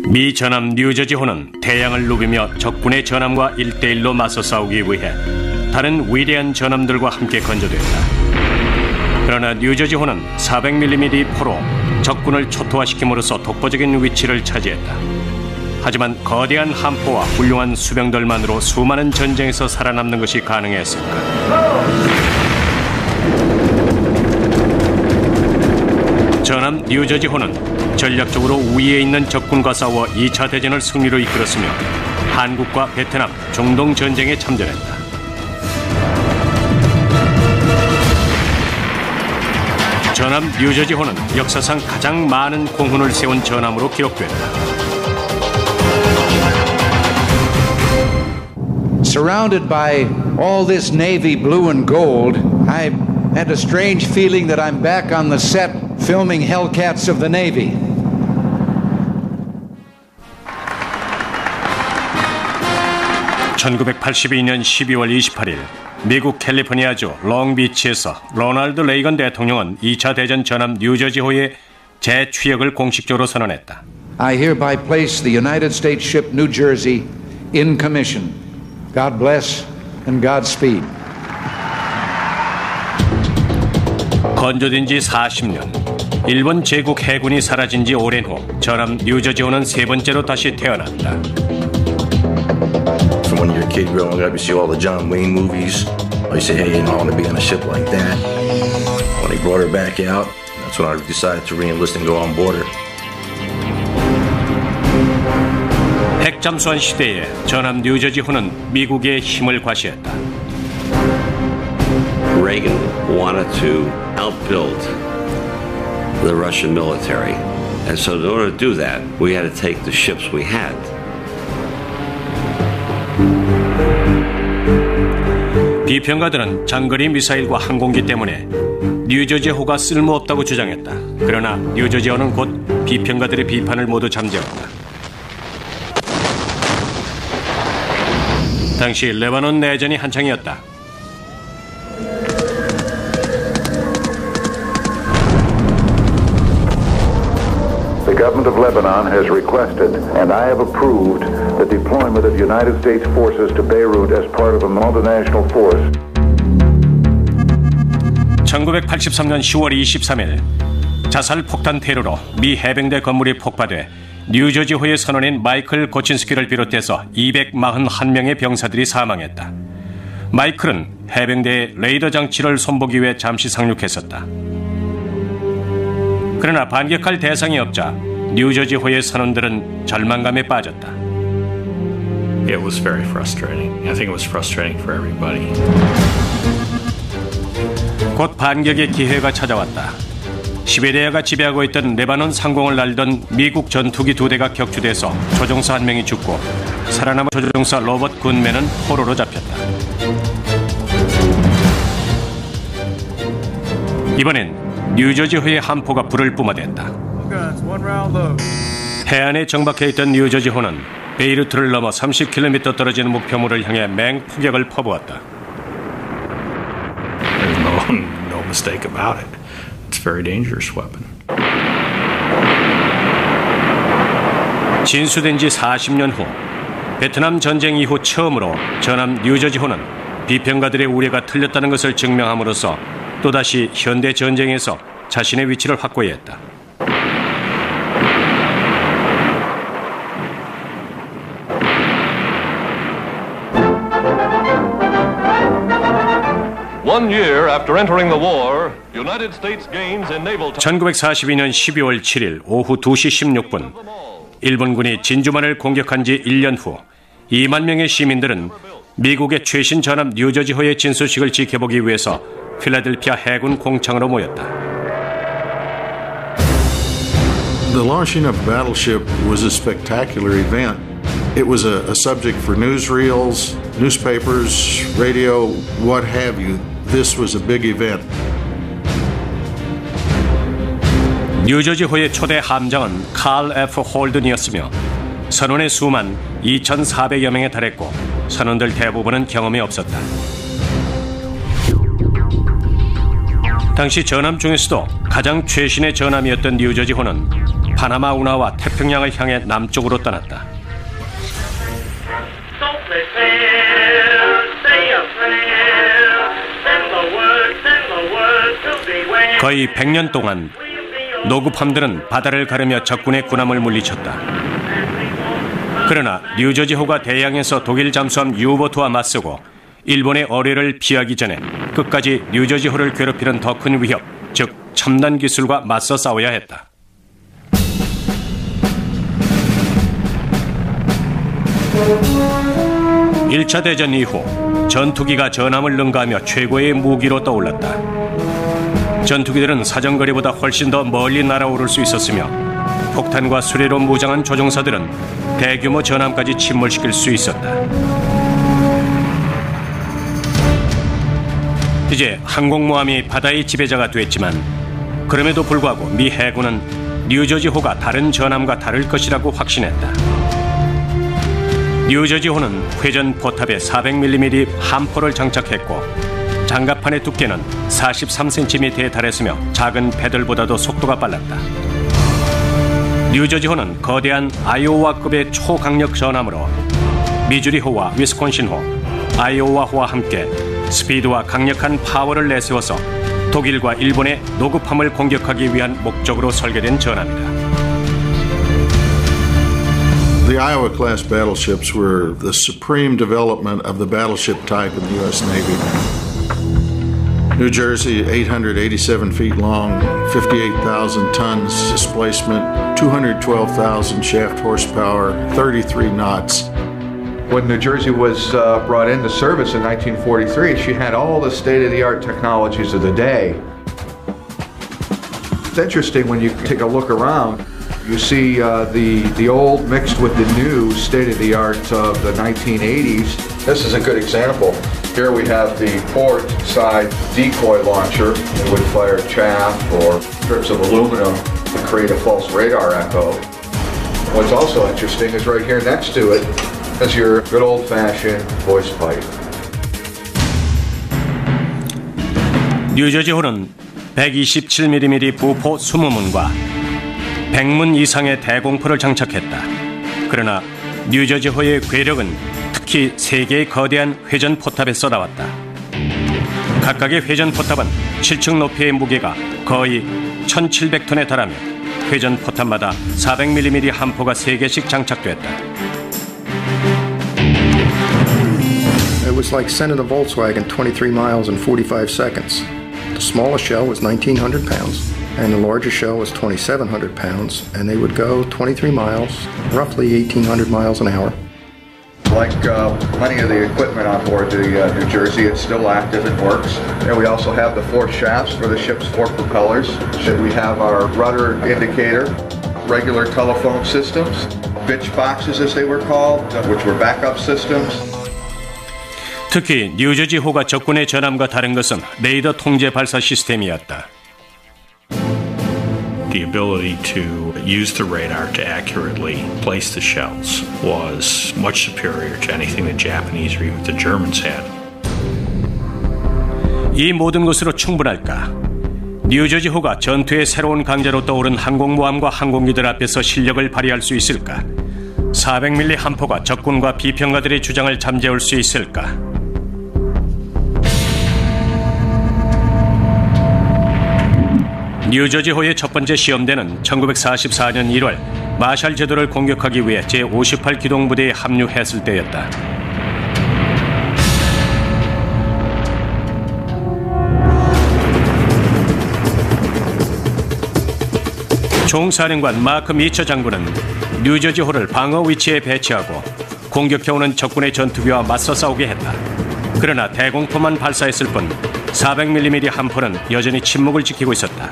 미 전함 뉴저지호는 태양을 누비며 적군의 전함과 1대1로 맞서 싸우기 위해 다른 위대한 전함들과 함께 건조됐다. 그러나 뉴저지호는 400mm 포로 적군을 초토화시킴으로써 독보적인 위치를 차지했다. 하지만 거대한 함포와 훌륭한 수병들만으로 수많은 전쟁에서 살아남는 것이 가능했을까? 전함 뉴저지호는 전략적으로 우위에 있는 적군과 싸워 2차 대전을 승리로 이끌었으며 한국과 베트남, 중동 전쟁에 참전했다. 전함 뉴저지호는 역사상 가장 많은 공훈을 세운 전함으로 기록됐다. Surrounded by all this navy blue and gold, I had a strange feeling that I'm back on the set filming Hellcats of the Navy. (1982년 12월 28일) 미국 캘리포니아주 롱비치에서 로널드 레이건 대통령은 2차 대전 전함 뉴저지호의 재취역을 공식적으로 선언했다. I hereby place the United States ship New Jersey in commission. God bless and Godspeed. 건조된 지 40년, 일본 제국 해군이 사라진 지 오랜 후 전함 뉴저지호는 세 번째로 다시 태어났다. From when you're a kid growing up, you see all the John Wayne movies. You say, hey, I want to be on a ship like that. When they brought her back out, that's when I decided to re-enlist and go on board her. 핵잠수함 시대에 전함 뉴저지호는 미국의 힘을 과시했다. Reagan wanted to outbuild the Russian military. And so in order to do that, we had to take the ships we had. 비평가들은 장거리 미사일과 항공기 때문에 뉴저지호가 쓸모없다고 주장했다. 그러나 뉴저지호는 곧 비평가들의 비판을 모두 잠재웠다. 당시 레바논 내전이 한창이었다. The government of Lebanon has requested, and I have approved, the deployment of United States forces to Beirut as part of a multinational force. 1983년 10월 23일 자살 폭탄 테러로 미 해병대 건물이 폭파돼 뉴저지호의 선원인 마이클 고친스키를 비롯해서 241명의 병사들이 사망했다. 마이클은 해병대의 레이더 장치를 손보기 위해 잠시 상륙했었다. 그러나 반격할 대상이 없자 뉴저지호의 선원들은 절망감에 빠졌다. It was very frustrating. I think it was frustrating for everybody. 곧 반격의 기회가 찾아왔다. 시베리아가 지배하고 있던 레바논 상공을 날던 미국 전투기 2대가 격추돼서 조종사 1명이 죽고 살아남은 조종사 로버트 굿맨은 포로로 잡혔다. 이번엔 뉴저지호의 함포가 불을 뿜어댔다. 해안에 정박해 있던 뉴저지호는 베이루트를 넘어 30km 떨어지는 목표물을 향해 맹폭격을 퍼부었다. No mistake about it. It's a very dangerous weapon. 진수된 지 40년 후 베트남 전쟁 이후 처음으로 전함 뉴저지호는 비평가들의 우려가 틀렸다는 것을 증명함으로써 또다시 현대 전쟁에서 자신의 위치를 확고히 했다. One year after entering the war, United States gains in naval 1942년 12월 7일 오후 2시 16분 일본군이 진주만을 공격한 지 1년 후 2만 명의 시민들은 미국의 최신 전함 뉴저지호의 진수식을 지켜보기 위해서 필라델피아 해군 공창으로 모였다. The launching of a battleship was a spectacular event. It was a subject for newsreels, newspapers, radio, what have you. This was a big event. 뉴저지호의 초대 함정은 칼 F. 홀든이었으며 선원의 수만 2,400여 명에 달했고 선원들 대부분은 경험이 없었다. 당시 전함 중에서도 가장 최신의 전함이었던 뉴저지호는 파나마 운하와 태평양을 향해 남쪽으로 떠났다. 거의 100년 동안 노구함들은 바다를 가르며 적군의 군함을 물리쳤다. 그러나 뉴저지호가 대양에서 독일 잠수함 유보트와 맞서고 일본의 어뢰를 피하기 전에 끝까지 뉴저지호를 괴롭히는 더 큰 위협, 즉 첨단 기술과 맞서 싸워야 했다. (1차) 대전 이후 전투기가 전함을 능가하며 최고의 무기로 떠올랐다. 전투기들은 사정거리보다 훨씬 더 멀리 날아오를 수 있었으며 폭탄과 수레로 무장한 조종사들은 대규모 전함까지 침몰시킬 수 있었다. 이제 항공모함이 바다의 지배자가 됐지만 그럼에도 불구하고 미 해군은 뉴저지호가 다른 전함과 다를 것이라고 확신했다. 뉴저지호는 회전 포탑에 400mm 함포를 장착했고 장갑판의 두께는 43cm에 달했으며 작은 배들보다도 속도가 빨랐다. 뉴저지호는 거대한 아이오와급의 초강력 전함으로 미주리호와 위스콘신호, 아이오와호와 함께 스피드와 강력한 파워를 내세워서 독일과 일본의 노급함을 공격하기 위한 목적으로 설계된 전함이다. The Iowa-class battleships were the supreme development of the battleship type in the U.S. Navy. New Jersey, 887 feet long, 58,000 tons displacement, 212,000 shaft horsepower, 33 knots. When New Jersey was brought into service in 1943, she had all the state-of-the-art technologies of the day. It's interesting when you take a look around. You see the old mixed with the new state-of-the-art of the 1980s. This is a good example. Here we have the port side decoy launcher. It would fire chaff or strips of aluminum to create a false radar echo. What's also interesting is right here next to it is your good old-fashioned voice pipe. 뉴저지호는 127mm 부포 20문과 100문 이상의 대공포를 장착했다. 그러나 뉴저지호의 괴력은 특히 3개의 거대한 회전 포탑에서 나왔다. 각각의 회전 포탑은 7층 높이의 무게가 거의 1700톤에 달하며 회전 포탑마다 400mm 함포가 3개씩 장착됐다. It was like sending a Volkswagen 23 miles in 45 seconds. The smallest shell was 1,900 pounds. And the larger shell was 2,700 pounds, and they would go 23 miles, roughly 1,800 miles an hour. Like plenty of the equipment on board the New Jersey, it's still active and works. And we also have the 4 shafts for the ship's 4 propellers. We have our rudder indicator, regular telephone systems, bitch boxes as they were called, which were backup systems. 특히 뉴저지호가 적군의 전함과 다른 것은 레이더 통제 발사 시스템이었다. The ability to use the radar to accurately place the shells was much superior to anything the Japanese or even the Germans had. 이 모든 것으로 충분할까? 뉴저지호가 전투의 새로운 강자로 떠오른 항공모함과 항공기들 앞에서 실력을 발휘할 수 있을까? 400mm 함포가 적군과 비평가들의 주장을 잠재울 수 있을까? 뉴저지호의 첫 번째 시험대는 1944년 1월 마샬 제도를 공격하기 위해 제58 기동부대에 합류했을 때였다. 총사령관 마크 미처 장군은 뉴저지호를 방어 위치에 배치하고 공격해오는 적군의 전투기와 맞서 싸우게 했다. 그러나 대공포만 발사했을 뿐 400mm 함포는 여전히 침묵을 지키고 있었다.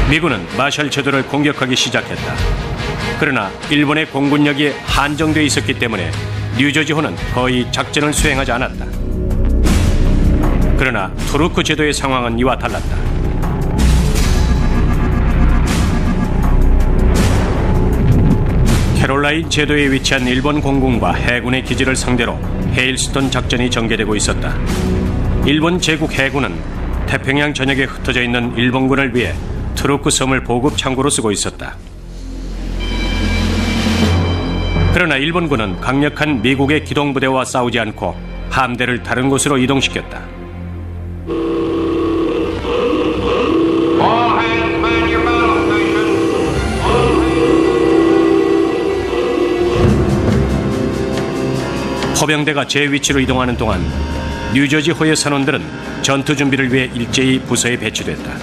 미군은 마샬 제도를 공격하기 시작했다. 그러나 일본의 공군력이 한정돼 있었기 때문에 뉴저지호는 거의 작전을 수행하지 않았다. 그러나 투르크 제도의 상황은 이와 달랐다. 캐롤라인 제도에 위치한 일본 공군과 해군의 기지를 상대로 헤일스톤 작전이 전개되고 있었다. 일본 제국 해군은 태평양 전역에 흩어져 있는 일본군을 위해 트루크 섬을 보급 창고로 쓰고 있었다. 그러나 일본군은 강력한 미국의 기동부대와 싸우지 않고 함대를 다른 곳으로 이동시켰다. 포병대가 제 위치로 이동하는 동안 뉴저지호의 선원들은 전투 준비를 위해 일제히 부서에 배치됐다.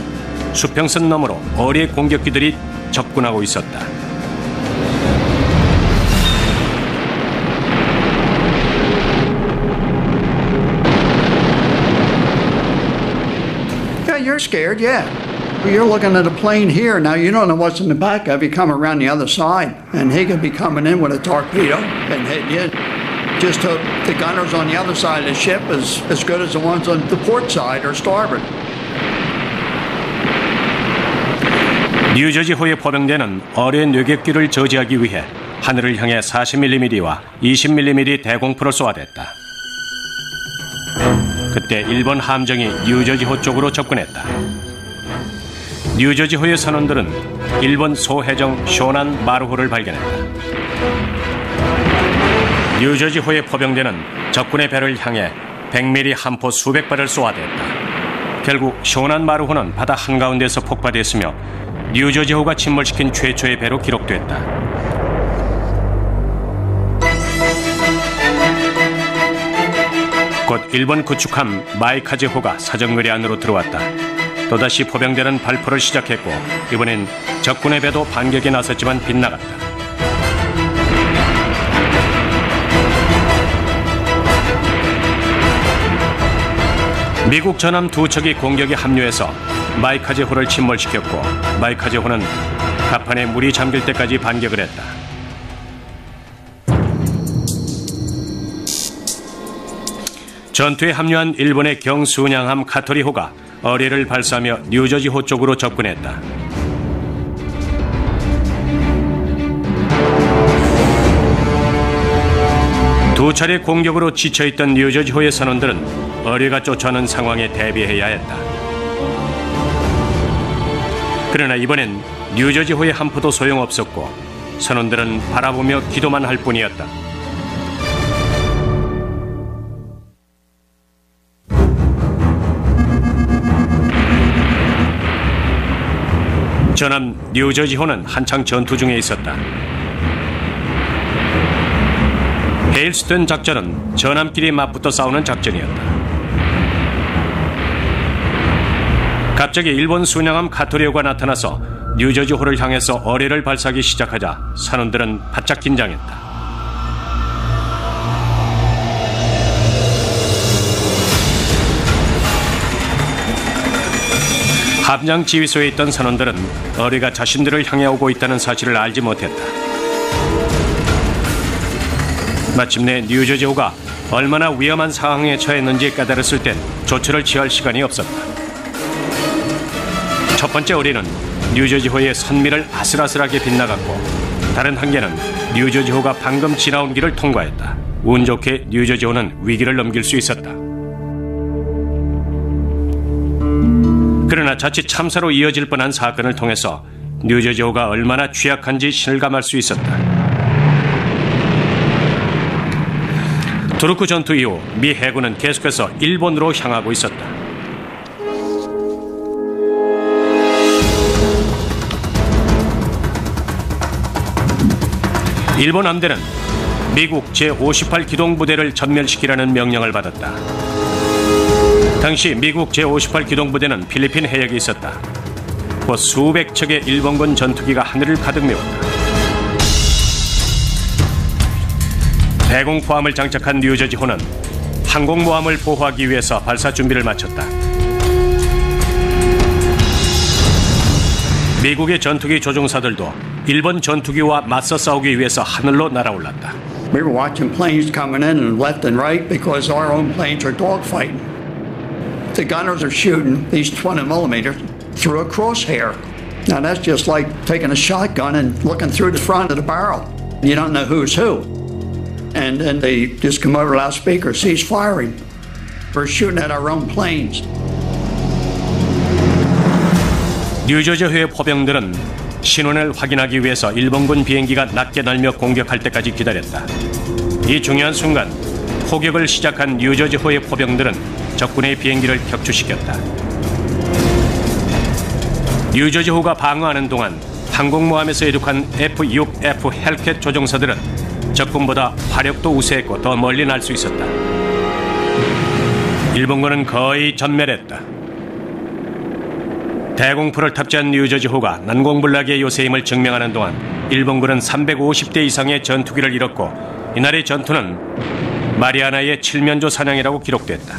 수평선 너머로 어뢰 공격기들이 접근하고 있었다. Yeah, you're scared, yeah. You're looking at a plane here. Now you don't know what's in the back of you. Come around the other side, and he could be coming in with a torpedo and hit you. Just hope the gunners on the other side of the ship is as good as the ones on the port side or starboard. 뉴저지호의 포병대는 어뢰 뇌격기를 저지하기 위해 하늘을 향해 40mm와 20mm 대공포를 쏘아댔다. 그때 일본 함정이 뉴저지호 쪽으로 접근했다. 뉴저지호의 선원들은 일본 소해정 쇼난 마루호를 발견했다. 뉴저지호의 포병대는 적군의 배를 향해 100mm 함포 수백 발을 쏘아댔다. 결국 쇼난 마루호는 바다 한가운데서 폭파됐으며 뉴저지호가 침몰시킨 최초의 배로 기록됐다. 곧 일본 구축함 마이카즈호가 사정거리 안으로 들어왔다. 또다시 포병대는 발포를 시작했고 이번엔 적군의 배도 반격에 나섰지만 빗나갔다. 미국 전함 두 척이 공격에 합류해서 마이카즈호를 침몰시켰고 마이카즈호는 갑판에 물이 잠길 때까지 반격을 했다. 전투에 합류한 일본의 경순양함 카토리호가 어뢰를 발사하며 뉴저지호 쪽으로 접근했다. 두 차례 공격으로 지쳐있던 뉴저지호의 선원들은 어뢰가 쫓아오는 상황에 대비해야 했다. 그러나 이번엔 뉴저지호의 함포도 소용없었고 선원들은 바라보며 기도만 할 뿐이었다. 전함 뉴저지호는 한창 전투 중에 있었다. 헤일스톤 작전은 전함끼리 맞붙어 싸우는 작전이었다. 갑자기 일본 순양함 카토리호가 나타나서 뉴저지호를 향해서 어뢰를 발사하기 시작하자 선원들은 바짝 긴장했다. 함장 지휘소에 있던 선원들은 어뢰가 자신들을 향해 오고 있다는 사실을 알지 못했다. 마침내 뉴저지호가 얼마나 위험한 상황에 처했는지 깨달았을 땐 조처를 취할 시간이 없었다. 첫 번째 어뢰는 뉴저지호의 선미를 아슬아슬하게 빗나갔고 다른 한 개는 뉴저지호가 방금 지나온 길을 통과했다. 운 좋게 뉴저지호는 위기를 넘길 수 있었다. 그러나 자칫 참사로 이어질 뻔한 사건을 통해서 뉴저지호가 얼마나 취약한지 실감할 수 있었다. 투르크 전투 이후 미 해군은 계속해서 일본으로 향하고 있었다. 일본 함대는 미국 제58 기동부대를 전멸시키라는 명령을 받았다. 당시 미국 제58 기동부대는 필리핀 해역에 있었다. 곧 수백 척의 일본군 전투기가 하늘을 가득 메웠다. 대공포함을 장착한 뉴저지호는 항공모함을 보호하기 위해서 발사 준비를 마쳤다. 미국의 전투기 조종사들도 일본 전투기와 맞서 싸우기 위해서 하늘로 날아올랐다. We were watching planes coming in left and right because our own planes are dogfighting. The gunners are shooting these 20mm through a crosshair. Now that's just like taking a shotgun and looking through the front of the barrel. You don't know who's who. and then they just come over the loudspeaker, cease firing. We're shooting at our own planes. 뉴저지호의 포병들은 신원을 확인하기 위해서 일본군 비행기가 낮게 날며 공격할 때까지 기다렸다. 이 중요한 순간 포격을 시작한 뉴저지호의 포병들은 적군의 비행기를 격추시켰다. 뉴저지호가 방어하는 동안 항공모함에서 이륙한 F-6F 헬캣 조종사들은 적군보다 화력도 우세했고 더 멀리 날 수 있었다. 일본군은 거의 전멸했다. 대공포를 탑재한 뉴저지호가 난공불락의 요새임을 증명하는 동안 일본군은 350대 이상의 전투기를 잃었고 이날의 전투는 마리아나의 칠면조 사냥이라고 기록됐다.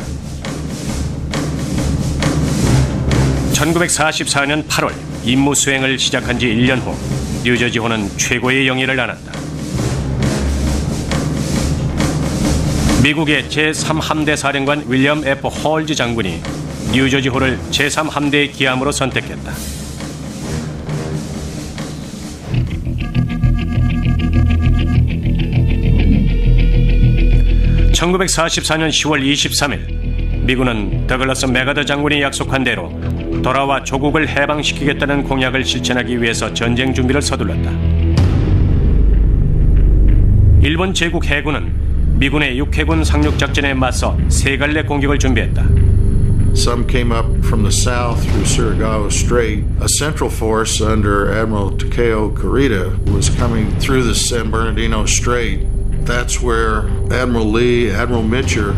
1944년 8월 임무 수행을 시작한 지 1년 후 뉴저지호는 최고의 영예를 안았다. 미국의 제3함대 사령관 윌리엄 F. 홀즈 장군이 뉴저지호를 제3함대의 기함으로 선택했다. (1944년 10월 23일) 미군은 더글라스 맥아더 장군이 약속한 대로 돌아와 조국을 해방시키겠다는 공약을 실천하기 위해서 전쟁 준비를 서둘렀다. 일본 제국 해군은 미군의 육해군 상륙작전에 맞서 세 갈래 공격을 준비했다. Some came up from the south through Surigao Strait. A central force under Admiral Takeo Kurita was coming through the San Bernardino Strait. That's where Admiral Lee, Admiral Mitcher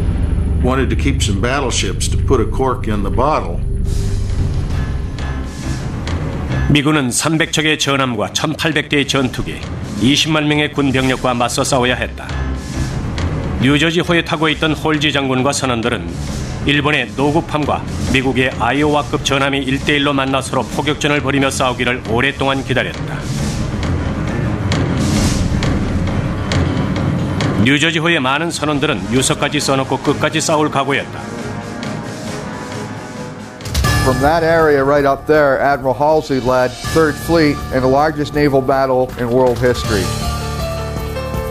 wanted to keep some battleships to put a cork in the bottle. 미군은 300척의 전함과 1,800대의 전투기, 20만 명의 군병력과 맞서 싸워야 했다. 뉴저지호에 타고 있던 홀지 장군과 선원들은 일본의 노구함과 미국의 아이오와급 전함이 1대1로 만나 서로 포격전을 벌이며 싸우기를 오랫동안 기다렸다. 뉴저지호의 많은 선원들은 유서까지 써놓고 끝까지 싸울 각오였다. From that area right up there, Admiral Halsey led 3rd Fleet in the largest naval battle in world history.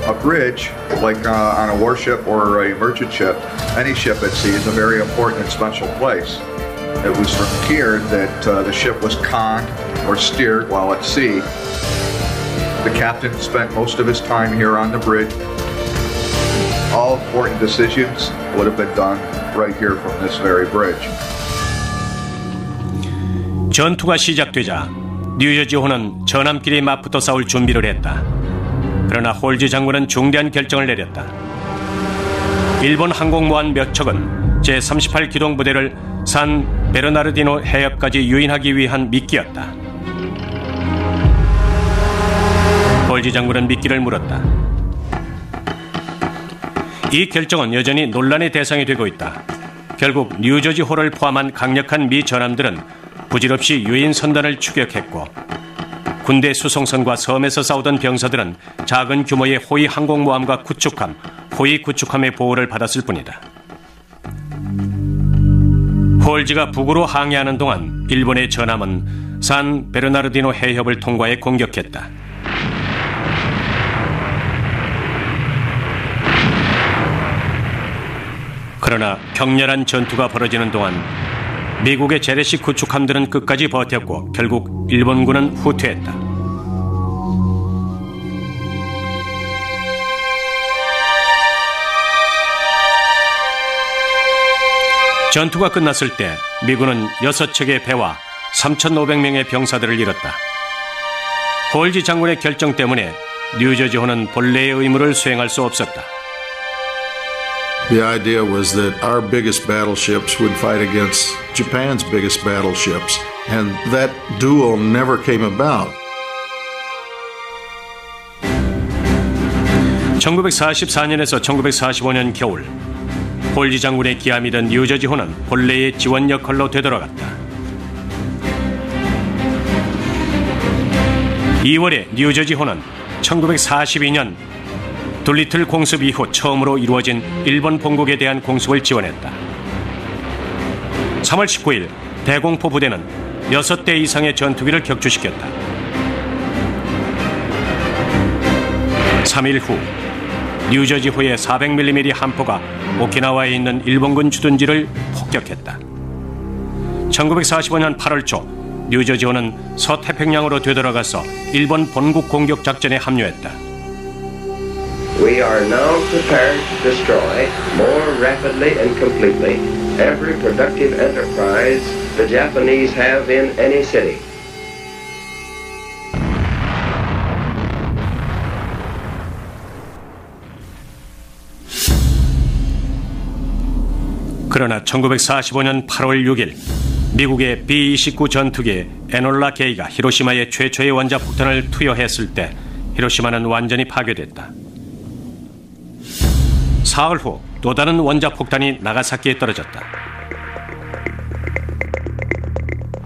A bridge, like on a warship or a merchant ship, any ship at sea is a very important and special place. It was from here that the ship was conned or steered while at sea. The captain spent most of his time here on the bridge. All important decisions would have been done right here from this very bridge. 전투가 시작되자 뉴저지호는 전함끼리 맞붙어 싸울 준비를 했다. 그러나 홀즈 장군은 중대한 결정을 내렸다. 일본 항공모함 몇 척은 제38 기동부대를 산 베르나르디노 해협까지 유인하기 위한 미끼였다. 홀즈 장군은 미끼를 물었다. 이 결정은 여전히 논란의 대상이 되고 있다. 결국 뉴저지호를 포함한 강력한 미 전함들은 부질없이 유인 선단을 추격했고 군대 수송선과 섬에서 싸우던 병사들은 작은 규모의 호위 항공모함과 구축함, 호위 구축함의 보호를 받았을 뿐이다. 홀즈가 북으로 항해하는 동안 일본의 전함은 산 베르나르디노 해협을 통과해 공격했다. 그러나 격렬한 전투가 벌어지는 동안 미국의 재래식 구축함들은 끝까지 버텼고 결국 일본군은 후퇴했다. 전투가 끝났을 때 미군은 6척의 배와 3,500명의 병사들을 잃었다. 홀지 장군의 결정 때문에 뉴저지호는 본래의 의무를 수행할 수 없었다. The idea was that our biggest battleships would fight against Japan's biggest battleships, and that duel never came about. 1944년에서 1945년 겨울, 홀지 장군의 기함이던 뉴저지호는 본래의 지원 역할로 되돌아갔다. 2월에 뉴저지호는 1942년 둘리틀 공습 이후 처음으로 이루어진 일본 본국에 대한 공습을 지원했다. 3월 19일 대공포 부대는 6대 이상의 전투기를 격추시켰다. 3일 후 뉴저지호의 400mm 함포가 오키나와에 있는 일본군 주둔지를 폭격했다. 1945년 8월 초 뉴저지호는 서태평양으로 되돌아가서 일본 본국 공격 작전에 합류했다. We are now prepared to destroy more rapidly and completely every productive enterprise the Japanese have in any city. 그러나 1945년 8월 6일 미국의 B-29 전투기 에놀라 게이가 히로시마에 최초의 원자폭탄을 투여했을 때 히로시마는 완전히 파괴됐다. 사흘 후 또 다른 원자폭탄이 나가사키에 떨어졌다.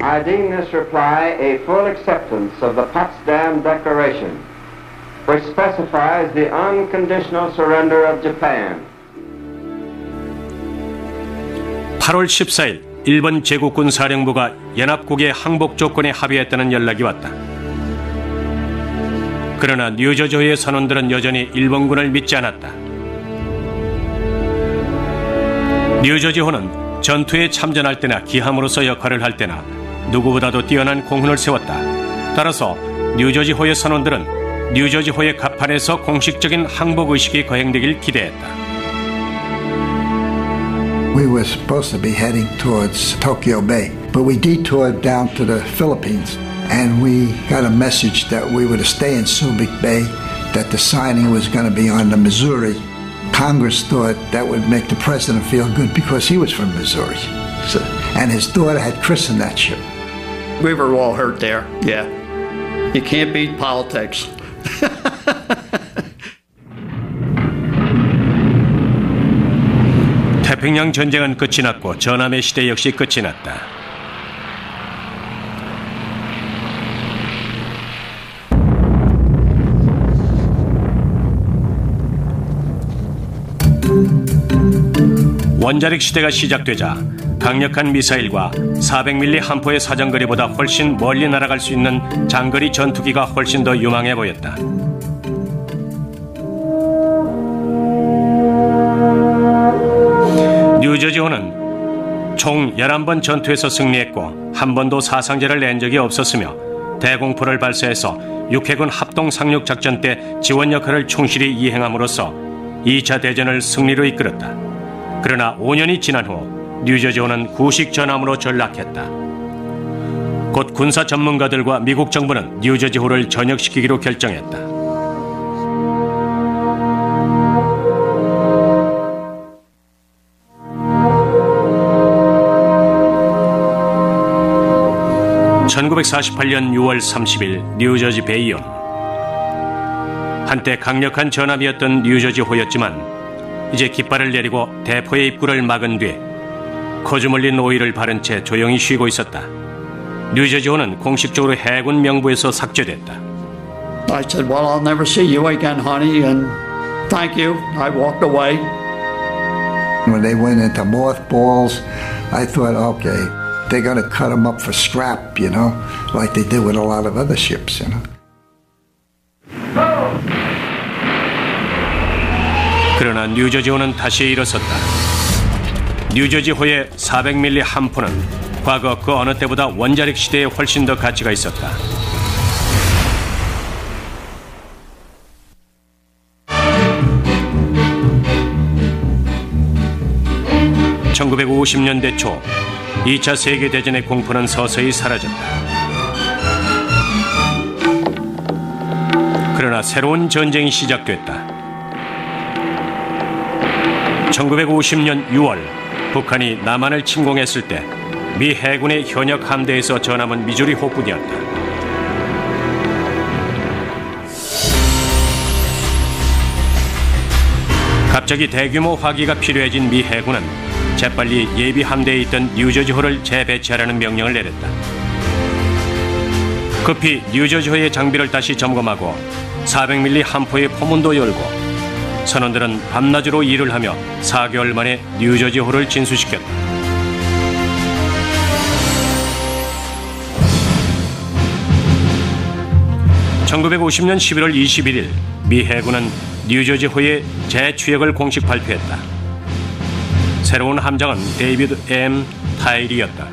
I deem this reply a full acceptance of the Potsdam Declaration, which specifies the unconditional surrender of Japan. 8월 14일 일본 제국군 사령부가 연합국의 항복 조건에 합의했다는 연락이 왔다. 그러나 뉴저지호의 선원들은 여전히 일본군을 믿지 않았다. 뉴저지호는 전투에 참전할 때나 기함으로서 역할을 할 때나 누구보다도 뛰어난 공훈을 세웠다. 따라서 뉴저지호의 선원들은 뉴저지호의 갑판에서 공식적인 항복의식이 거행되길 기대했다. We were supposed to be heading towards Tokyo Bay, but we detoured down to the Philippines, and we got a message that we were to stay in Subic Bay, that the signing was going to be on the Missouri. Congress thought that would make the president feel good because he was from Missouri, and his daughter had christened that ship. We were all hurt there, yeah. You can't beat politics. 태평양 전쟁은 끝이 났고 전함의 시대 역시 끝이 났다. 원자력 시대가 시작되자 강력한 미사일과 400mm 함포의 사정거리보다 훨씬 멀리 날아갈 수 있는 장거리 전투기가 훨씬 더 유망해 보였다. 뉴저지호는 총 11번 전투에서 승리했고 한 번도 사상자를 낸 적이 없었으며 대공포를 발사해서 육해군 합동 상륙 작전 때 지원 역할을 충실히 이행함으로써 2차 대전을 승리로 이끌었다. 그러나 5년이 지난 후 뉴저지호는 구식 전함으로 전락했다. 곧 군사 전문가들과 미국 정부는 뉴저지호를 전역시키기로 결정했다. (1948년 6월 30일) 뉴저지 베이온. 한때 강력한 전함이었던 뉴저지호였지만 이제 깃발을 내리고 대포의 입구를 막은 뒤 거주물린 오일을 바른 채 조용히 쉬고 있었다. 뉴저지호는 공식적으로 해군 명부에서 삭제됐다. I said, well, I'll never see you again, honey, and thank you. I walked away. When they went into mothballs, I thought, okay, they're going to cut them up for scrap, you know, like they did with a lot of other ships, you know. 그러나 뉴저지호는 다시 일어섰다. 뉴저지호의 400mm 함포는 과거 그 어느 때보다 원자력 시대에 훨씬 더 가치가 있었다. (1950년대) 초 2차 세계대전의 공포는 서서히 사라졌다. 그러나 새로운 전쟁이 시작됐다. 1950년 6월 북한이 남한을 침공했을 때 미 해군의 현역 함대에서 전함은 미주리 호뿐이었다. 갑자기 대규모 화기가 필요해진 미 해군은 재빨리 예비 함대에 있던 뉴저지호를 재배치하라는 명령을 내렸다. 급히 뉴저지호의 장비를 다시 점검하고 400mm 함포의 포문도 열고 선원들은 밤낮으로 일을 하며 4개월 만에 뉴저지호를 진수시켰다. 1950년 11월 21일 미 해군은 뉴저지호의 재취역을 공식 발표했다. 새로운 함장은 데이비드 M. 타일이었다.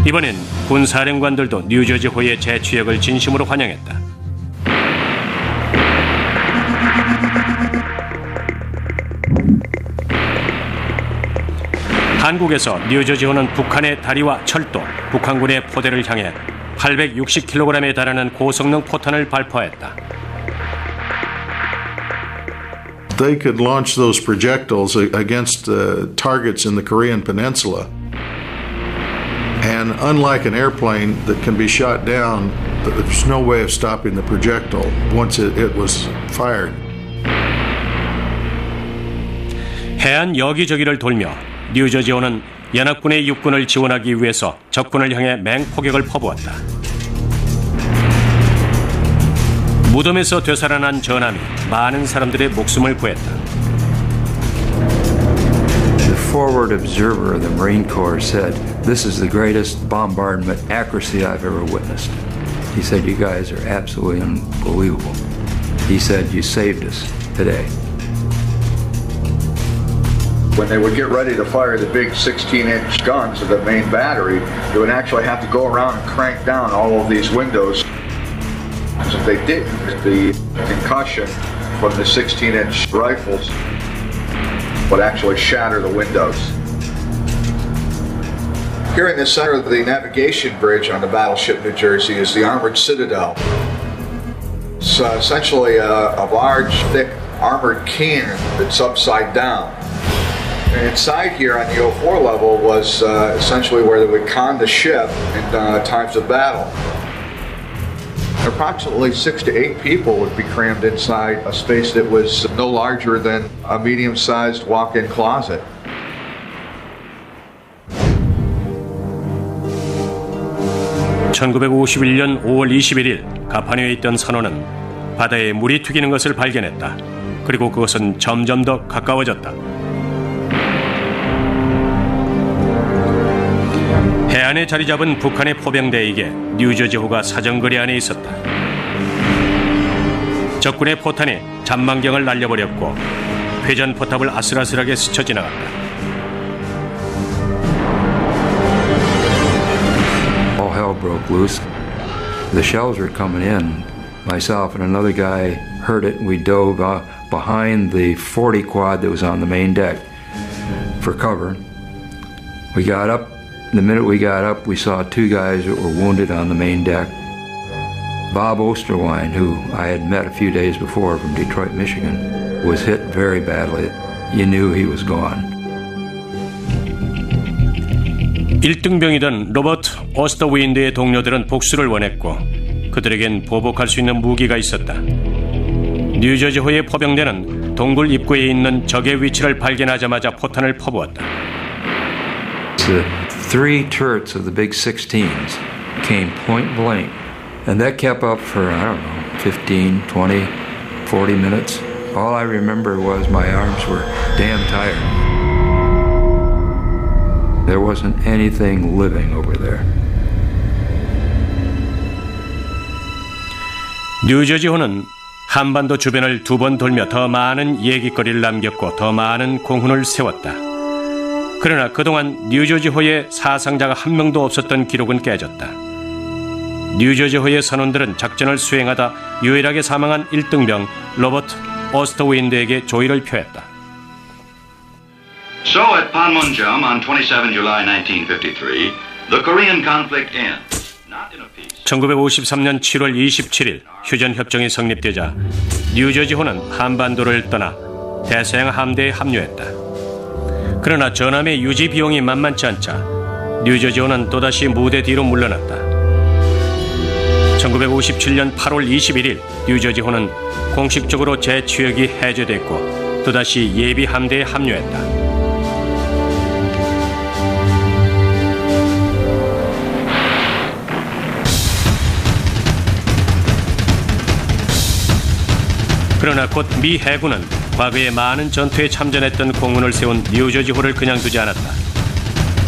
이번엔 군사령관들도 뉴저지호의 재취역을 진심으로 환영했다. 한국에서 뉴저지호는 북한의 다리와 철도, 북한군의 포대를 향해 860kg에 달하는 고성능 포탄을 발포했다. They could launch those projectiles against targets in the Korean Peninsula. And unlike an airplane that can be shot down, there's no way of stopping the projectile once it was fired. 해안 여기저기를 돌며 뉴저지호는 연합군의 육군을 지원하기 위해서 적군을 향해 맹포격을 퍼부었다. 무덤에서 되살아난 전함이 많은 사람들의 목숨을 구했다. The forward observer of the Marine Corps said, "This is the greatest bombardment accuracy I've ever witnessed." He said, "You guys are absolutely unbelievable." He said, "You saved us today." When they would get ready to fire the big 16-inch guns of the main battery, they would actually have to go around and crank down all of these windows. Because if they didn't, the concussion from the 16-inch rifles would actually shatter the windows. Here in the center of the navigation bridge on the battleship New Jersey is the Armored Citadel. It's essentially a large, thick armored cannon that's upside down. And inside here on the 04 level was essentially where they would con the ship in times of battle. Approximately 6 to 8 people would be crammed inside a space that was no larger than a medium-sized walk-in closet. (1951년 5월 21일) 가판위에 있던 선원은 바다에 물이 튀기는 것을 발견했다. 그리고 그것은 점점 더 가까워졌다. 해안에 자리 잡은 북한의 포병대에게 뉴저지호가 사정거리 안에 있었다. 적군의 포탄이 잔망경을 날려버렸고 회전 포탑을 아슬아슬하게 스쳐 지나갔다. All hell broke loose. The shells were coming in. Myself and another guy heard it, and we dove behind the 40 quad that was on the main deck for cover. We got up. The minute we got up, we saw 2 guys that were wounded on the main deck. Bob Osterwein, who I had met a few days before from Detroit, Michigan, was hit very badly. You knew he was gone. 1등병이던 로버트 오스터윈드의 동료들은 복수를 원했고 그들에겐 보복할 수 있는 무기가 있었다. 뉴저지호의 포병대는 동굴 입구에 있는 적의 위치를 발견하자마자 포탄을 퍼부었다. The 3 turrets of the big 16s came point blank, and that kept up for, I don't know, 15, 20, 40 minutes. All I remember was my arms were damn tired. There wasn't anything living over there. 뉴저지호는 한반도 주변을 2번 돌며 더 많은 얘기거리를 남겼고 더 많은 공훈을 세웠다. 그러나 그동안 뉴저지호에 사상자가 한 명도 없었던 기록은 깨졌다. 뉴저지호의 선원들은 작전을 수행하다 유일하게 사망한 1등병 로버트 오스터윈드에게 조의를 표했다. So at Panmunjom on 27 July 1953, the Korean conflict ends. 1953년 7월 27일 휴전 협정이 성립되자 뉴저지호는 한반도를 떠나 대서양 함대에 합류했다. 그러나 전함의 유지 비용이 만만치 않자 뉴저지호는 또다시 무대 뒤로 물러났다. 1957년 8월 21일 뉴저지호는 공식적으로 재취역이 해제됐고 또다시 예비 함대에 합류했다. 그러나 곧 미 해군은 과거에 많은 전투에 참전했던 공훈을 세운 뉴저지호를 그냥 두지 않았다.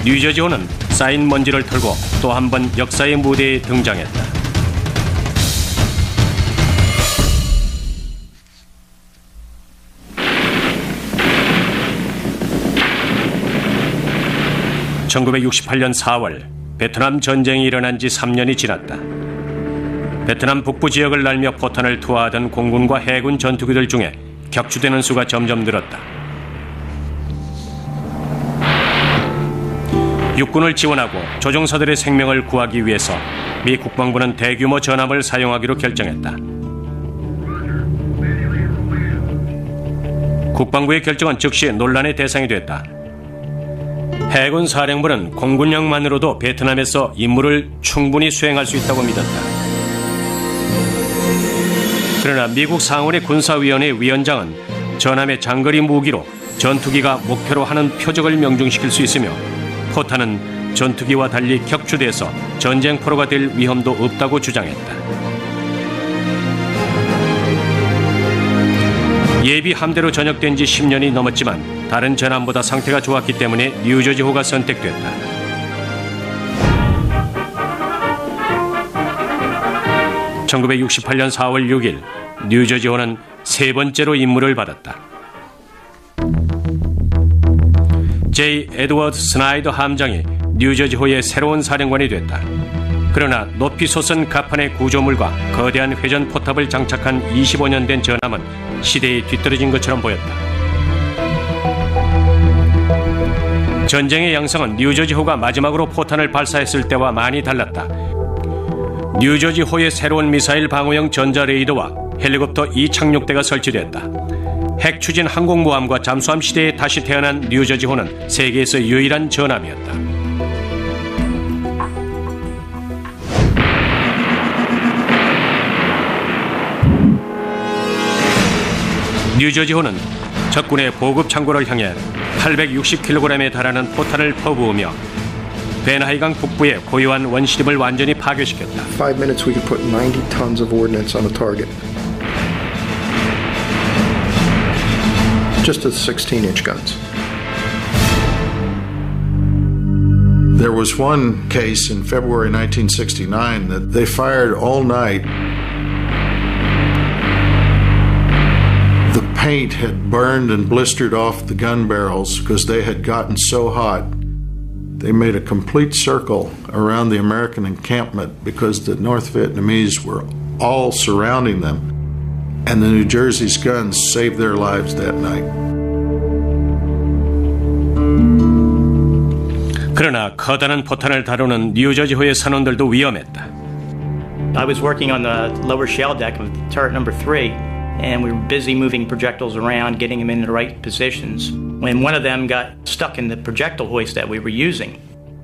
뉴저지호는 쌓인 먼지를 털고 또 한 번 역사의 무대에 등장했다. 1968년 4월 베트남 전쟁이 일어난 지 3년이 지났다. 베트남 북부 지역을 날며 포탄을 투하하던 공군과 해군 전투기들 중에 격추되는 수가 점점 늘었다. 육군을 지원하고 조종사들의 생명을 구하기 위해서 미 국방부는 대규모 전함을 사용하기로 결정했다. 국방부의 결정은 즉시 논란의 대상이 됐다. 해군 사령부는 공군력만으로도 베트남에서 임무를 충분히 수행할 수 있다고 믿었다. 그러나 미국 상원의 군사위원회 위원장은 전함의 장거리 무기로 전투기가 목표로 하는 표적을 명중시킬 수 있으며 포탄은 전투기와 달리 격추돼서 전쟁포로가 될 위험도 없다고 주장했다. 예비 함대로 전역된 지 10년이 넘었지만 다른 전함보다 상태가 좋았기 때문에 뉴저지호가 선택됐다. (1968년 4월 6일) 뉴저지호는 세 번째로 임무를 받았다. J. 에드워드 스나이더 함장이 뉴저지호의 새로운 사령관이 됐다. 그러나 높이 솟은 갑판의 구조물과 거대한 회전 포탑을 장착한 25년 된 전함은 시대에 뒤떨어진 것처럼 보였다. 전쟁의 양상은 뉴저지호가 마지막으로 포탄을 발사했을 때와 많이 달랐다. 뉴저지호의 새로운 미사일 방어용 전자레이더와 헬리콥터 2착륙대가 설치됐다. 핵추진 항공모함과 잠수함 시대에 다시 태어난 뉴저지호는 세계에서 유일한 전함이었다. 뉴저지호는 적군의 보급 창고를 향해 860kg에 달하는 포탄을 퍼부으며 베나하이강 북부의 고요한 원시림을 완전히 파괴시켰다. 5 minutes we could put 90 tons of ordnance on a target. Just the 16-inch guns. There was one case in February 1969 that they fired all night. The paint had burned and blistered off the gun barrels because they had gotten so hot. They made a complete circle around the American encampment because the North Vietnamese were all surrounding them, and the New Jersey's guns saved their lives that night. 그러나 커다란 포탄을 다루는 뉴저지호의 선원들도 위험했다. I was working on the lower shell deck of turret number 3, and we were busy moving projectiles around, getting them in the right positions. When one of them got stuck in the projectile hoist that we were using,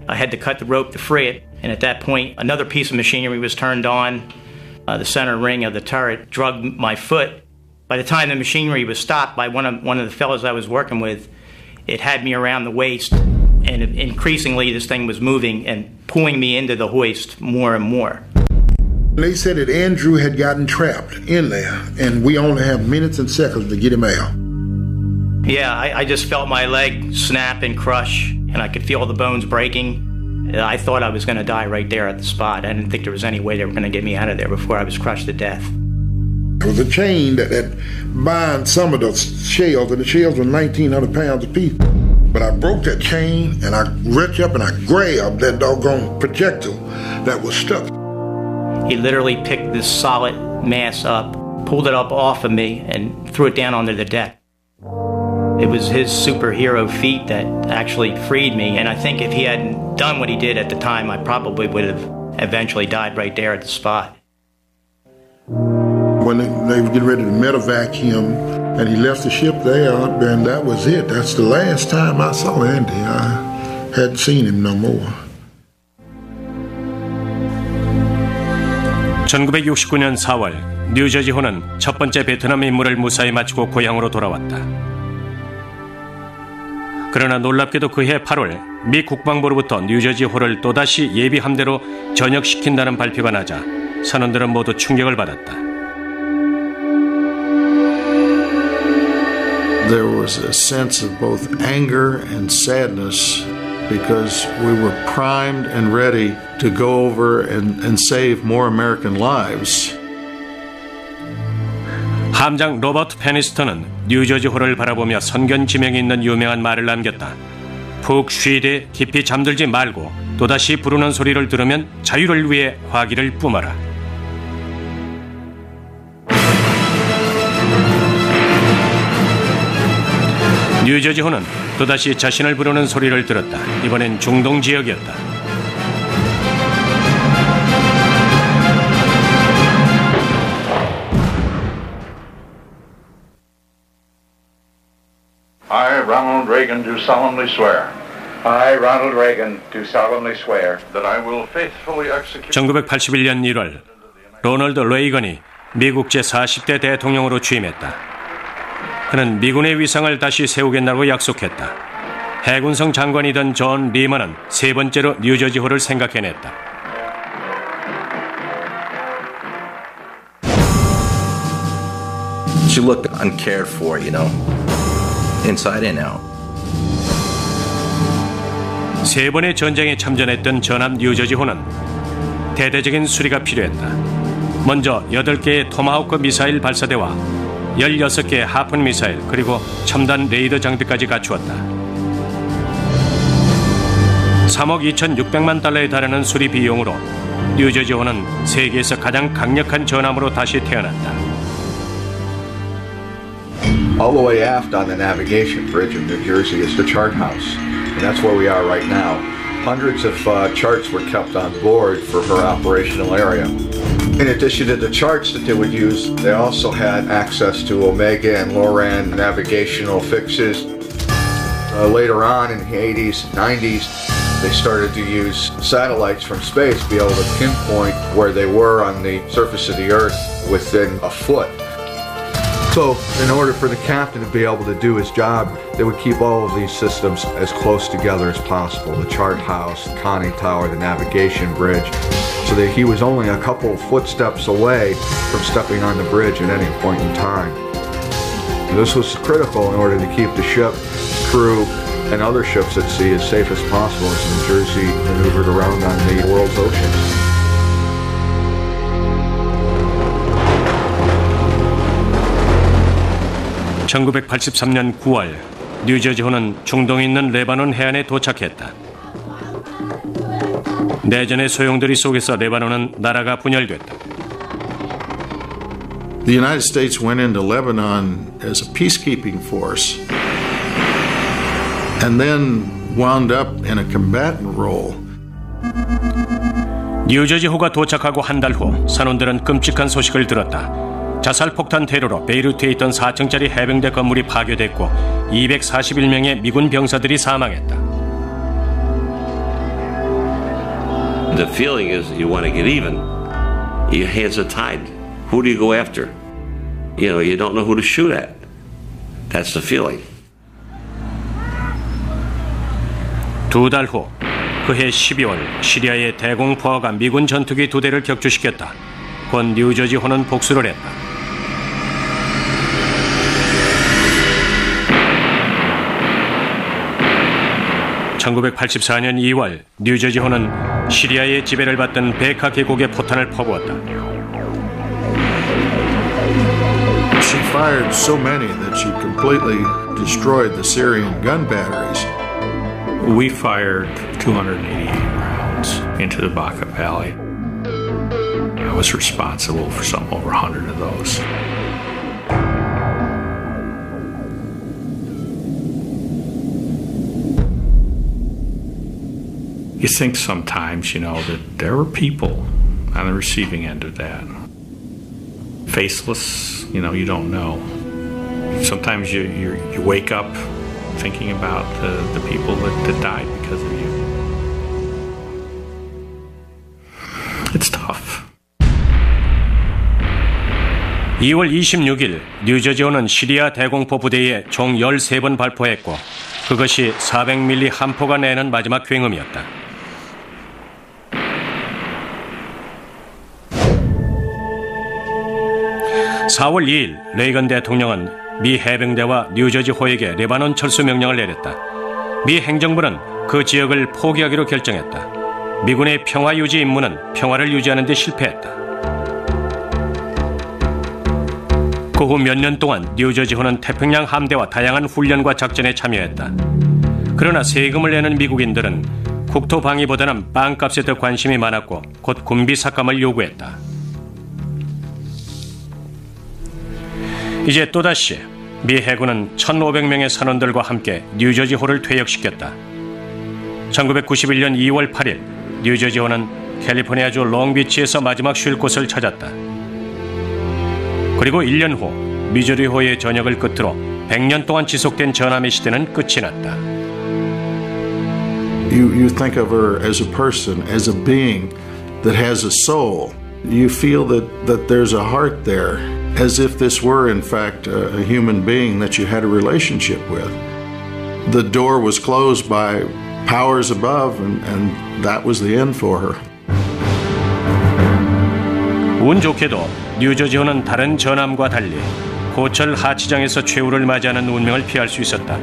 I had to cut the rope to free it, and at that point, another piece of machinery was turned on. The center ring of the turret drugged my foot. By the time the machinery was stopped by one of the fellows I was working with, it had me around the waist, and increasingly this thing was moving and pulling me into the hoist more and more. They said that Andrew had gotten trapped in there, and we only have minutes and seconds to get him out. Yeah, I just felt my leg snap and crush, and I could feel the bones breaking. I thought I was going to die right there at the spot. I didn't think there was any way they were going to get me out of there before I was crushed to death. There was a chain that binds some of the shells, and the shells were 1,900 pounds apiece. But I broke that chain, and I reached up and I grabbed that doggone projectile that was stuck. He literally picked this solid mass up, pulled it up off of me, and threw it down onto the deck. It was his superhero feat that actually freed me, and I think if he hadn't done what he did at the time, I probably would have eventually died right there at the spot. When they were getting ready to medevac him, and he left the ship there, and that was it. That's the last time I saw Andy. I hadn't seen him no more. 1969년 4월 뉴저지호는 첫 번째 베트남 임무를 무사히 마치고 고향으로 돌아왔다. 그러나 놀랍게도 그해 8월 미 국방부로부터 뉴저지호를 또다시 예비 함대로 전역시킨다는 발표가 나자 선원들은 모두 충격을 받았다. There was a sense of both anger and sadness because we were primed and ready to go over and save more American lives. 함장 로버트 페니스턴은 뉴저지호를 바라보며 선견지명이 있는 유명한 말을 남겼다. 푹 쉬되 깊이 잠들지 말고 또다시 부르는 소리를 들으면 자유를 위해 화기를 뿜어라. 뉴저지호는 또다시 자신을 부르는 소리를 들었다. 이번엔 중동 지역이었다. I, Ronald Reagan, do solemnly swear. I, Ronald Reagan, do solemnly swear that I will faithfully execute. 1981년 1월 로널드 레이건이 미국 제40대 대통령으로 취임했다. 그는 미군의 위상을 다시 세우겠다고 약속했다. 해군성 장관이던 존 리먼은 세 번째로 뉴저지호를 생각해냈다. She looked uncared for, you know, inside and out. 세 번의 전쟁에 참전했던 전함 뉴저지호는 대대적인 수리가 필요했다. 먼저 8개의 토마호크 미사일 발사대와 16개의 하픈 미사일 그리고 첨단 레이더 장비까지 갖추었다. 3억 2,600만 달러에 달하는 수리 비용으로 뉴저지호는 세계에서 가장 강력한 전함으로 다시 태어났다. All the way aft on the navigation bridge of New Jersey is the chart house, and that's where we are right now. Hundreds of charts were kept on board for her operational area. In addition to the charts that they would use, they also had access to Omega and Loran navigational fixes. Later on in the 80s and 90s, they started to use satellites from space to be able to pinpoint where they were on the surface of the Earth within a foot. So, in order for the captain to be able to do his job, they would keep all of these systems as close together as possible. The chart house, the conning tower, the navigation bridge, so that he was only a couple of footsteps away from stepping on the bridge at any point in time. And this was critical in order to keep the ship, crew, and other ships at sea as safe as possible as New Jersey maneuvered around on the world's oceans. 1983년 9월 뉴저지호는 중동에 있는 레바논 해안에 도착했다. 내전의 소용돌이 속에서 레바논은 나라가 분열됐다. The United States went into Lebanon as a peacekeeping force and then wound up in a combatant role. 뉴저지호가 도착하고 한 달 후 산원들은 끔찍한 소식을 들었다. 자살폭탄 테러로 베이루트에 있던 4층짜리 해병대 건물이 파괴됐고 241명의 미군 병사들이 사망했다. The feeling is you want to get even. Your hands are tied. Who do you go after? You know, you don't know who to shoot at. That's the feeling. 두 달 후 그해 12월 시리아의 대공포화가 미군 전투기 2대를 격추시켰다. 곧 뉴저지호는 복수를 했다. (1984년 2월) 뉴저지호는 시리아의 지배를 받던 베카 계곡에 포탄을 퍼부었다. She fired so many that she completely destroyed the Syrian gun batteries. We fired 288 rounds into the Baca Valley. I was responsible for some over 100 of those. You think sometimes, you know, that there were people on the receiving end of that. Faceless, you know, you don't know. Sometimes you wake up thinking about the people that died because of you. It's tough. 2월 26일 뉴저지호는 시리아 대공포 부대에 총 13번 발포했고 그것이 400mm 함포가 내는 마지막 굉음이었다. 4월 2일 레이건 대통령은 미 해병대와 뉴저지호에게 레바논 철수 명령을 내렸다. 미 행정부는 그 지역을 포기하기로 결정했다. 미군의 평화 유지 임무는 평화를 유지하는 데 실패했다. 그 후 몇 년 동안 뉴저지호는 태평양 함대와 다양한 훈련과 작전에 참여했다. 그러나 세금을 내는 미국인들은 국토 방위보다는 빵값에 더 관심이 많았고 곧 군비 삭감을 요구했다. 이제 또다시 미 해군은 1,500명의 선원들과 함께 뉴저지호를 퇴역시켰다. 1991년 2월 8일 뉴저지호는 캘리포니아주 롱비치에서 마지막 쉴 곳을 찾았다. 그리고 1년 후 미주리호의 전역을 끝으로 100년 동안 지속된 전함의 시대는 끝이 났다. You think of her as a person, as a being that has a soul. You feel that there's a heart there, as if this were in fact a human being that you had a relationship with. The door was closed by powers above, and that was the end for her. 운 좋게도 뉴저지호는 다른 전함과 달리 고철 하치장에서 최후를 맞이하는 운명을 피할 수 있었다.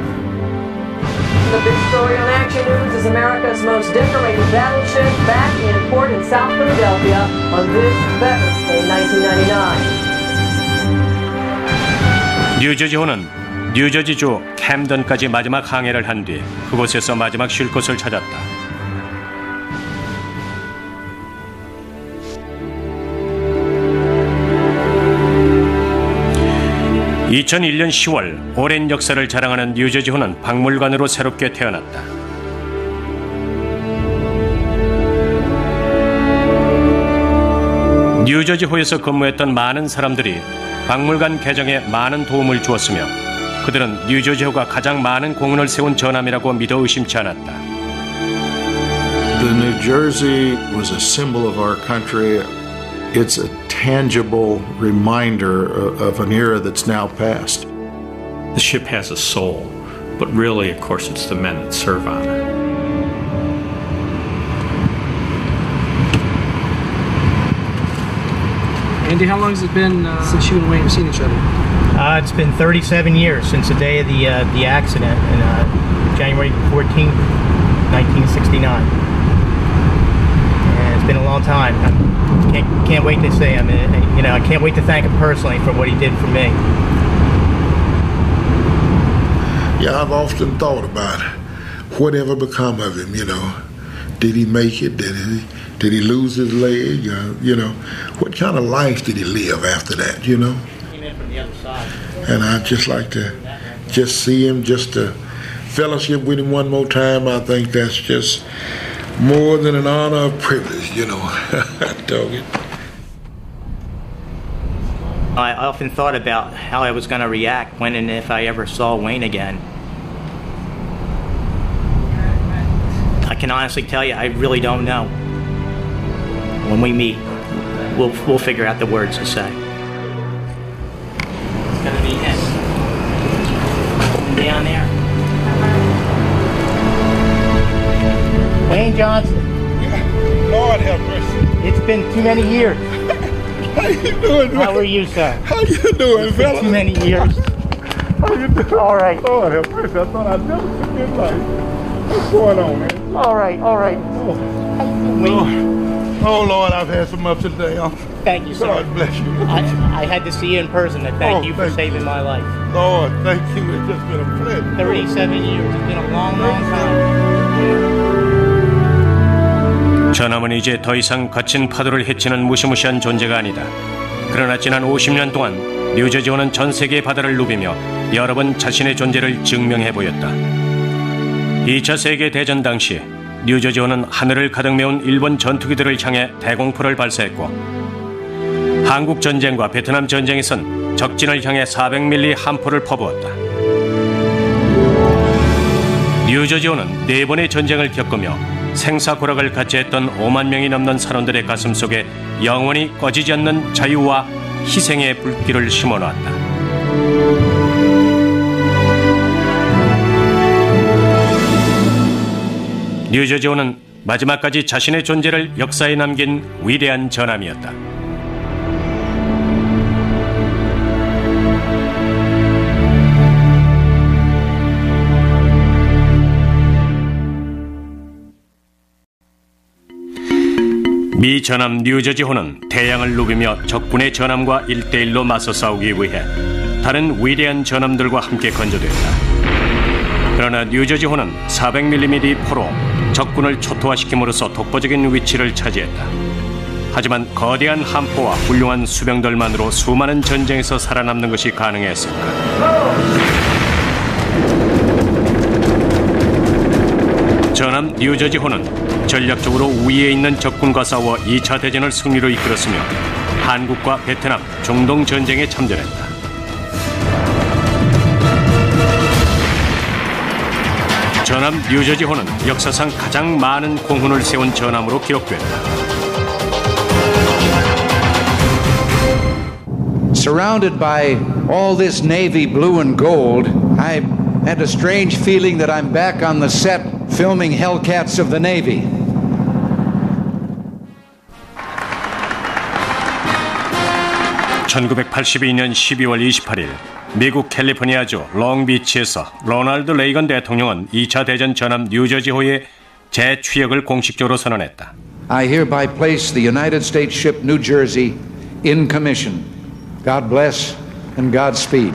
The big story on Action News is America's most decorated battleship back in port in South Philadelphia on this Veterans Day 1999. 뉴저지호는 뉴저지주 캠던까지 마지막 항해를 한 뒤 그곳에서 마지막 쉴 곳을 찾았다. (2001년 10월) 오랜 역사를 자랑하는 뉴저지호는 박물관으로 새롭게 태어났다. 뉴저지호에서 근무했던 많은 사람들이 박물관 개정에 많은 도움을 주었으며 그들은 뉴저지호가 가장 많은 공헌을 세운 전함이라고 믿어 의심치 않았다. The New Jersey was a symbol of our country. It's a tangible reminder of an era that's now past. The ship has a soul, but really, of course, it's the men that serve on it. Andy, how long has it been since you and Wayne have seen each other? It's been 37 years since the day of the accident, January 14th, 1969. And it's been a long time. I can't wait to say I can't wait to thank him personally for what he did for me. Yeah, I've often thought about whatever become of him, Did he make it? Did he lose his leg? What kind of life did he live after that, Came in from the other side. And I'd just like to just see him, just to fellowship with him one more time. I think that's just more than an honor, a privilege, Dog it. I often thought about how I was going to react when and if I ever saw Wayne again. I can honestly tell you, I really don't know. When we meet, we'll figure out the words to say. It's going to be him. Down there. Wayne Johnson. Lord have mercy. It's been too many years. How you doing, man? How are you, sir? How you doing, fella? Too many years. How you doing? All right. Lord have mercy. I thought I'd never see this life. What's going on, man? All right. Oh, Lord, I've had some ups and downs. Thank you, sir. God bless you. I had to see you in person to thank you for saving my life. Lord, thank you. It's just been a pleasure. 37 years. It's been a long, long time. 전함은 이제 더 이상 거친 파도를 헤치는 무시무시한 존재가 아니다. 그러나 지난 50년 동안 뉴저지호는 전 세계의 바다를 누비며 여러 번 자신의 존재를 증명해 보였다. 2차 세계대전 당시 뉴저지호는 하늘을 가득 메운 일본 전투기들을 향해 대공포를 발사했고 한국전쟁과 베트남 전쟁에선 적진을 향해 400mm 함포를 퍼부었다. 뉴저지호는 4번의 전쟁을 겪으며 생사고락을 같이 했던 5만 명이 넘는 선원들의 가슴 속에 영원히 꺼지지 않는 자유와 희생의 불길을 심어놨다. 뉴저지호는 마지막까지 자신의 존재를 역사에 남긴 위대한 전함이었다. 미 전함 뉴저지호는 태양을 누비며 적군의 전함과 1대1로 맞서 싸우기 위해 다른 위대한 전함들과 함께 건조됐다. 그러나 뉴저지호는 400mm 포로 적군을 초토화시킴으로써 독보적인 위치를 차지했다. 하지만 거대한 함포와 훌륭한 수병들만으로 수많은 전쟁에서 살아남는 것이 가능했을까? 전함 뉴저지호는 전략적으로 우위에 있는 적군과 싸워 2차 대전을 승리로 이끌었으며 한국과 베트남, 중동 전쟁에 참전했다. 전함 뉴저지호는 역사상 가장 많은 공훈을 세운 전함으로 기록됐다. Surrounded by all this Navy blue and gold, I had a strange feeling that I'm back on the set filming Hellcats of the Navy. (1982년 12월 28일) 미국 캘리포니아주 롱비치에서 로널드 레이건 대통령은 2차 대전 전함 뉴저지호의 재취역을 공식적으로 선언했다. I hereby place the United States ship New Jersey in commission. God bless and Godspeed.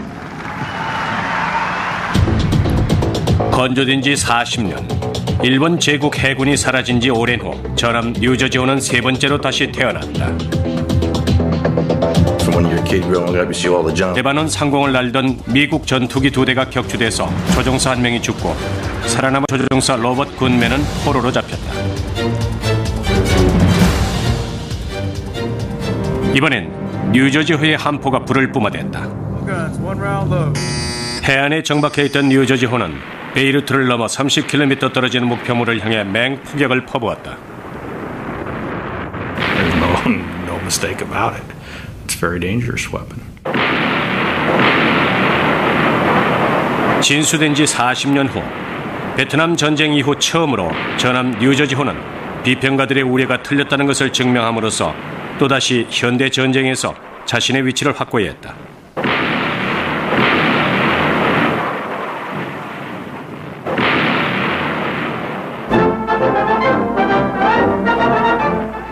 건조된 지 40년, 일본 제국 해군이 사라진 지 오랜 후 전함 뉴저지호는 세 번째로 다시 태어났다. 레바논 상공을 날던 미국 전투기 2대가 격추돼서 조종사 1명이 죽고 살아남은 조종사 로버트 굿맨은 포로로 잡혔다. 이번엔 뉴저지호의 함포가 불을 뿜어댔다. 해안에 정박해 있던 뉴저지호는 베이루트를 넘어 30km 떨어지는 목표물을 향해 맹폭격을 퍼부었다. No mistake about it. It's a very dangerous weapon. 진수된 지 40년 후 베트남 전쟁 이후 처음으로 전함 뉴저지호는 비평가들의 우려가 틀렸다는 것을 증명함으로써 또다시 현대 전쟁에서 자신의 위치를 확고히 했다.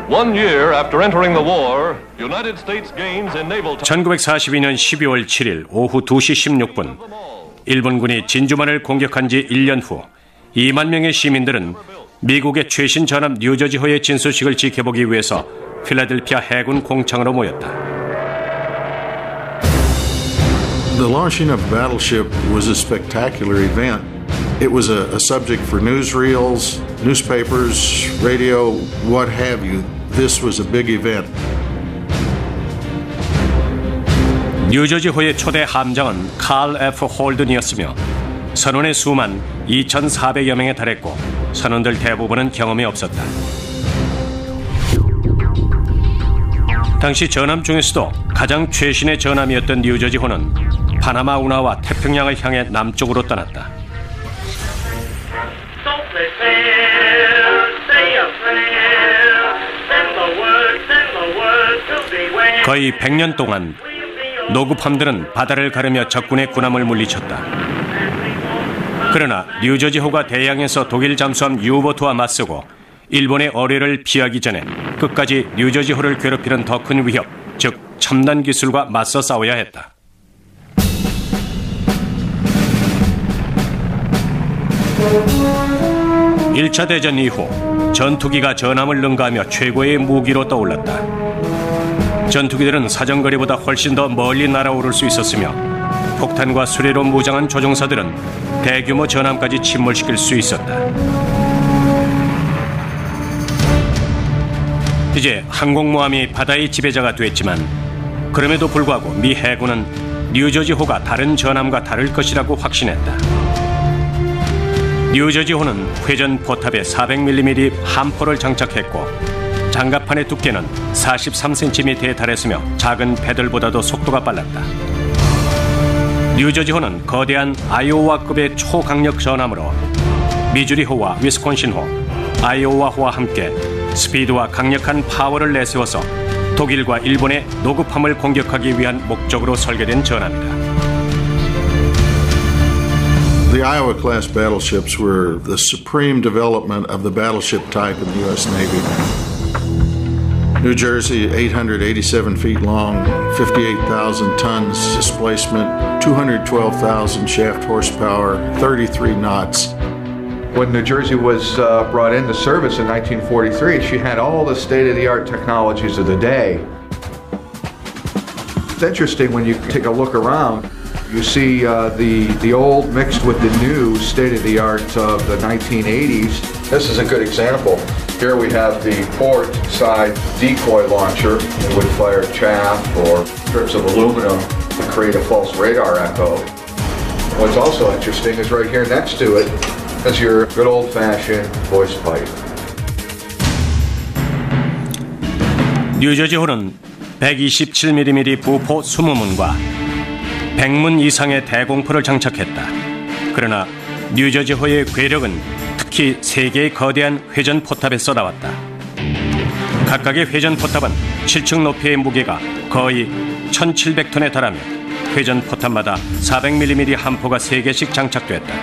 One year after entering the war, United States gains in naval. 1942년 12월 7일 오후 2시 16분 일본군이 진주만을 공격한 지 1년 후 2만 명의 시민들은 미국의 최신 전함 뉴저지호의 진수식을 지켜보기 위해서 필라델피아 해군 공창으로 모였다. The launching of a battleship was a spectacular event. It was a subject for newsreels, newspapers, radio, what have you. This was a big event. 뉴저지호의 초대 함장은 칼 F. 홀든이었으며 선원의 수만 2,400여 명에 달했고 선원들 대부분은 경험이 없었다. 당시 전함 중에서도 가장 최신의 전함이었던 뉴저지호는 파나마 운하와 태평양을 향해 남쪽으로 떠났다. 거의 100년 동안 노급함들은 바다를 가르며 적군의 군함을 물리쳤다. 그러나 뉴저지호가 대양에서 독일 잠수함 유보트와 맞서고 일본의 어뢰를 피하기 전에 끝까지 뉴저지호를 괴롭히는 더 큰 위협, 즉 첨단 기술과 맞서 싸워야 했다. (1차) 대전 이후 전투기가 전함을 능가하며 최고의 무기로 떠올랐다. 전투기들은 사정거리보다 훨씬 더 멀리 날아오를 수 있었으며 폭탄과 수레로 무장한 조종사들은 대규모 전함까지 침몰시킬 수 있었다. 이제 항공모함이 바다의 지배자가 됐지만 그럼에도 불구하고 미 해군은 뉴저지호가 다른 전함과 다를 것이라고 확신했다. 뉴저지호는 회전 포탑에 400mm 함포를 장착했고 장갑판의 두께는 43cm에 달했으며 작은 배들보다도 속도가 빨랐다. 뉴저지호는 거대한 아이오와급의 초강력 전함으로 미주리호와 위스콘신호, 아이오와호와 함께 스피드와 강력한 파워를 내세워서 독일과 일본의 노급함을 공격하기 위한 목적으로 설계된 전함이다. The Iowa-class battleships were the supreme development of the battleship type in the U.S. Navy. New Jersey, 887 feet long, 58,000 tons displacement, 212,000 shaft horsepower, 33 knots. When New Jersey was brought into service in 1943, she had all the state-of-the-art technologies of the day. It's interesting when you take a look around, you see the old mixed with the new state-of-the-art of the 1980s. This is a good example. Here we have the port side decoy launcher. It would fire chaff or strips of aluminum to create a false radar echo. What's also interesting is right here next to it is your good old-fashioned voice pipe. 뉴저지호는 127mm 부포 20문과 100문 이상의 대공포를 장착했다. 그러나 뉴저지호의 괴력은 특히 3개의 거대한 회전 포탑에 쏟아왔다. 각각의 회전 포탑은 7층 높이의 무게가 거의 1700톤에 달하며 회전 포탑마다 400mm 함포가 3개씩 장착됐다.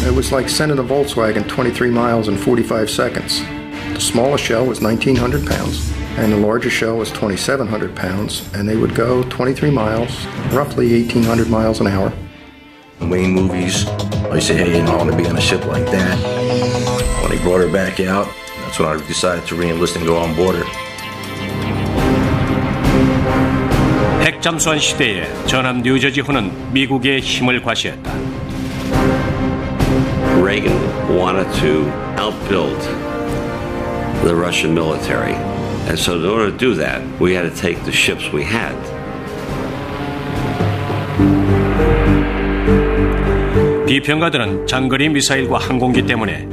It was like sending a Volkswagen 23 miles in 45 seconds. The smallest shell was 1,900 pounds, and the larger shell was 2,700 pounds, and they would go 23 miles, roughly 1,800 miles an hour. Wayne movies, I say, hey, I want to be on a ship like that. When they brought her back out, that's when I decided to re-enlist and go on board her. 핵잠수함 시대에 전함 뉴저지호는 미국의 힘을 과시했다. Reagan wanted to outbuild the Russian military. And so in order to do that, we had to take the ships we had. 비평가들은 장거리 미사일과 항공기 때문에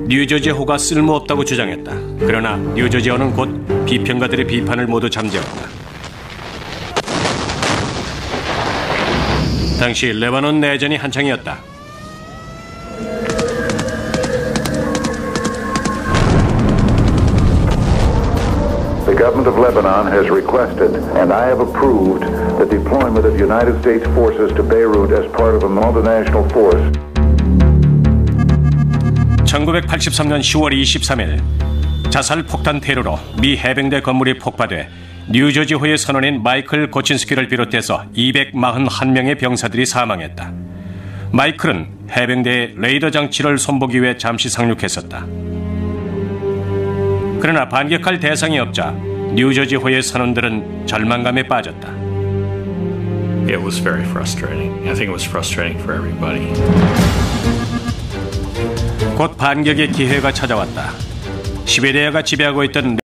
뉴저지호가 쓸모없다고 주장했다. 그러나 뉴저지호는 곧 비평가들의 비판을 모두 잠재웠다. 당시 레바논 내전이 한창이었다. The government of Lebanon has requested, and I have approved, the deployment of United States forces to Beirut as part of a multinational force. 1983년 10월 23일 자살 폭탄 테러로 미 해병대 건물이 폭파돼 뉴저지호의 선원인 마이클 고친스키를 비롯해서 241명의 병사들이 사망했다. 마이클은 해병대의 레이더 장치를 손보기 위해 잠시 상륙했었다. 그러나 반격할 대상이 없자 뉴저지호의 선원들은 절망감에 빠졌다. It was very frustrating. I think it was frustrating for everybody. 곧 반격의 기회가 찾아왔다. 시베리아가 지배하고 있던